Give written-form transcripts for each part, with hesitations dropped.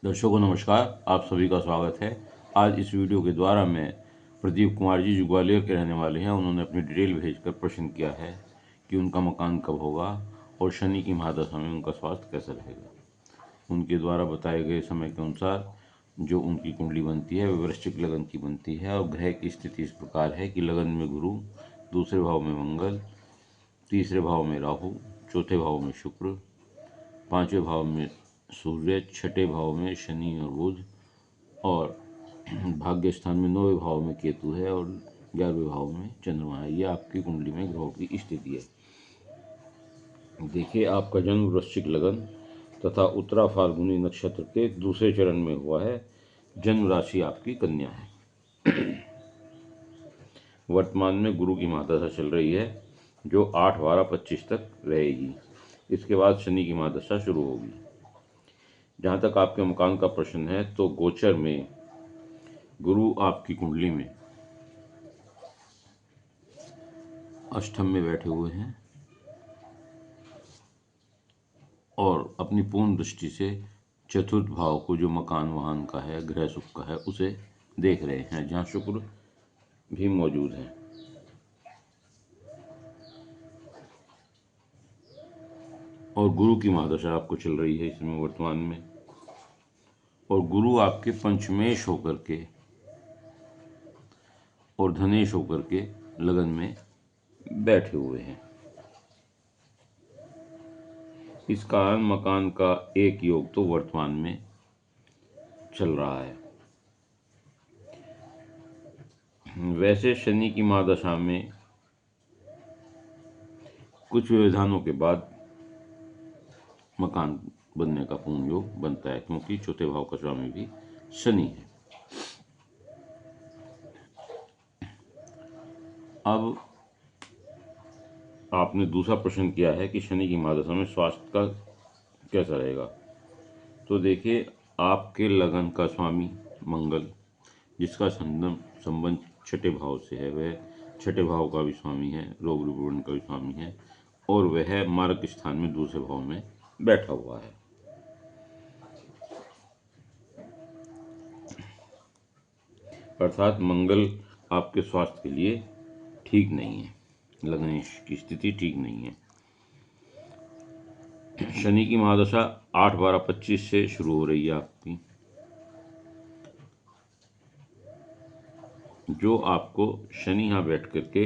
दर्शकों नमस्कार, आप सभी का स्वागत है। आज इस वीडियो के द्वारा मैं प्रदीप कुमार जी जो ग्वालियर के रहने वाले हैं, उन्होंने अपनी डिटेल भेजकर प्रश्न किया है कि उनका मकान कब होगा और शनि की महादशा में उनका स्वास्थ्य कैसा रहेगा। उनके द्वारा बताए गए समय के अनुसार जो उनकी कुंडली बनती है वह वृश्चिक लगन की बनती है और ग्रह की स्थिति इस प्रकार है कि लगन में गुरु, दूसरे भाव में मंगल, तीसरे भाव में राहु, चौथे भाव में शुक्र, पांचवें भाव में सूर्य, छठे भाव में शनि और बुध और भाग्य स्थान में 9वें भाव में केतु है और 11वें भाव में चंद्रमा है। ये आपकी कुंडली में ग्रहों की स्थिति है। देखिए, आपका जन्म वृश्चिक लगन तथा उत्तरा फाल्गुनी नक्षत्र के दूसरे चरण में हुआ है। जन्म राशि आपकी कन्या है। वर्तमान में गुरु की महादशा चल रही है जो 8/12/25 तक रहेगी। इसके बाद शनि की महादशा शुरू होगी। जहाँ तक आपके मकान का प्रश्न है तो गोचर में गुरु आपकी कुंडली में अष्टम में बैठे हुए हैं और अपनी पूर्ण दृष्टि से चतुर्थ भाव को जो मकान वाहन का है, ग्रह सुख का है, उसे देख रहे हैं, जहाँ शुक्र भी मौजूद है। और गुरु की महादशा आपको चल रही है इसमें वर्तमान में। और गुरु आपके पंचमेश होकर के और धनेश होकर के लगन में बैठे हुए हैं। इस कारण मकान का एक योग तो वर्तमान में चल रहा है। वैसे शनि की महादशा में कुछ व्यवधानों के बाद मकान बनने का पूर्ण योग बनता है, क्योंकि चौथे भाव का स्वामी भी शनि है। अब आपने दूसरा प्रश्न किया है कि शनि की महादशा में स्वास्थ्य का कैसा रहेगा। तो देखिए, आपके लगन का स्वामी मंगल, जिसका संबंध छठे भाव से है, वह छठे भाव का भी स्वामी है, रोग निवारण का भी स्वामी है और वह मारक स्थान में दूसरे भाव में बैठा हुआ है। अर्थात मंगल आपके स्वास्थ्य के लिए ठीक नहीं है, लगन की स्थिति ठीक नहीं है। शनि की महादशा 8/12/25 से शुरू हो रही है आपकी, जो आपको शनि यहाँ बैठ करके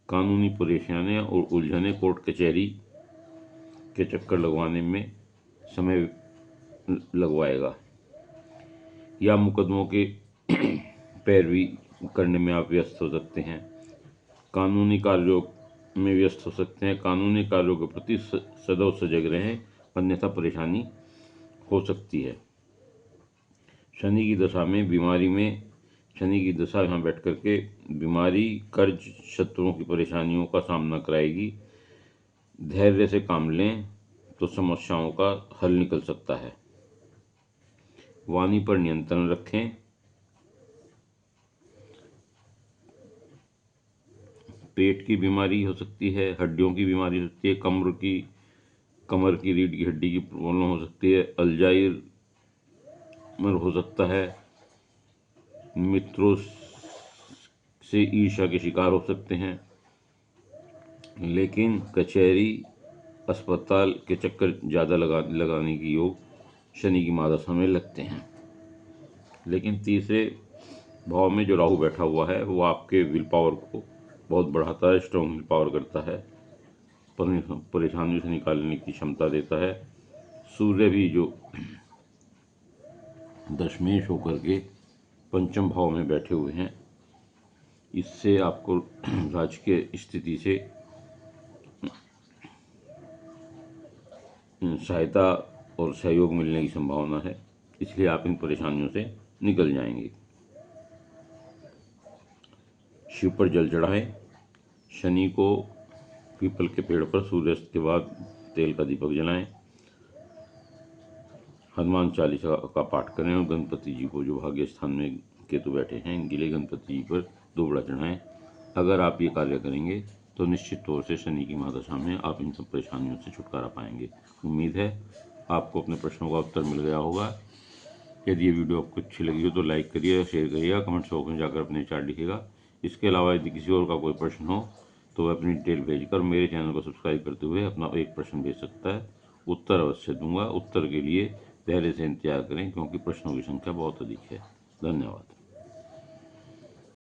कानूनी परेशानियां और उलझने, कोर्ट कचहरी के चक्कर लगवाने में समय लगवाएगा या मुकदमों के पैरवी करने में आप व्यस्त हो सकते हैं। कानूनी कार्यों में व्यस्त हो सकते हैं। कानूनी कार्यों के प्रति सदैव सजग रहें, अन्यथा परेशानी हो सकती है। शनि की दशा में बीमारी में शनि की दशा यहाँ बैठ करके बीमारी, कर्ज, शत्रुओं की परेशानियों का सामना कराएगी। धैर्य से काम लें तो समस्याओं का हल निकल सकता है। वाणी पर नियंत्रण रखें। पेट की बीमारी हो सकती है, हड्डियों की बीमारी हो सकती है, कमर की रीढ़ की हड्डी की प्रॉब्लम हो सकती है, अल्जाइमर हो सकता है, मित्रों से ईर्ष्या के शिकार हो सकते हैं। लेकिन कचहरी, अस्पताल के चक्कर ज़्यादा लगाने की योग शनि की महादशा में लगते हैं। लेकिन तीसरे भाव में जो राहु बैठा हुआ है वो आपके विल पावर को बहुत बढ़ाता है, स्ट्रॉन्ग विल पावर करता है, परेशानियों से निकालने की क्षमता देता है। सूर्य भी जो दशमेश होकर के पंचम भाव में बैठे हुए हैं, इससे आपको राजकीय स्थिति से सहायता और सहयोग मिलने की संभावना है, इसलिए आप इन परेशानियों से निकल जाएंगे। शिव पर जल चढ़ाएं। शनि को पीपल के पेड़ पर सूर्यास्त के बाद तेल का दीपक जलाएं। हनुमान चालीसा का पाठ करें और गणपति जी को, जो भाग्य स्थान में केतु बैठे हैं, गीले गणपति जी पर दुबड़ा चढ़ाएं। अगर आप ये कार्य करेंगे तो निश्चित तौर से शनि की महादशा में आप इन सब परेशानियों से छुटकारा पाएंगे। उम्मीद है आपको अपने प्रश्नों का उत्तर मिल गया होगा। यदि ये वीडियो आपको अच्छी लगी हो तो लाइक करिएगा, शेयर करिएगा, कमेंट्स बॉक्स में जाकर अपने विचार लिखिएगा। इसके अलावा यदि किसी और का कोई प्रश्न हो तो वह अपनी डिटेल भेजकर मेरे चैनल को सब्सक्राइब करते हुए अपना एक प्रश्न भेज सकता है। उत्तर अवश्य दूंगा। उत्तर के लिए धैर्य से इंतजार करें क्योंकि प्रश्नों की संख्या बहुत अधिक है। धन्यवाद।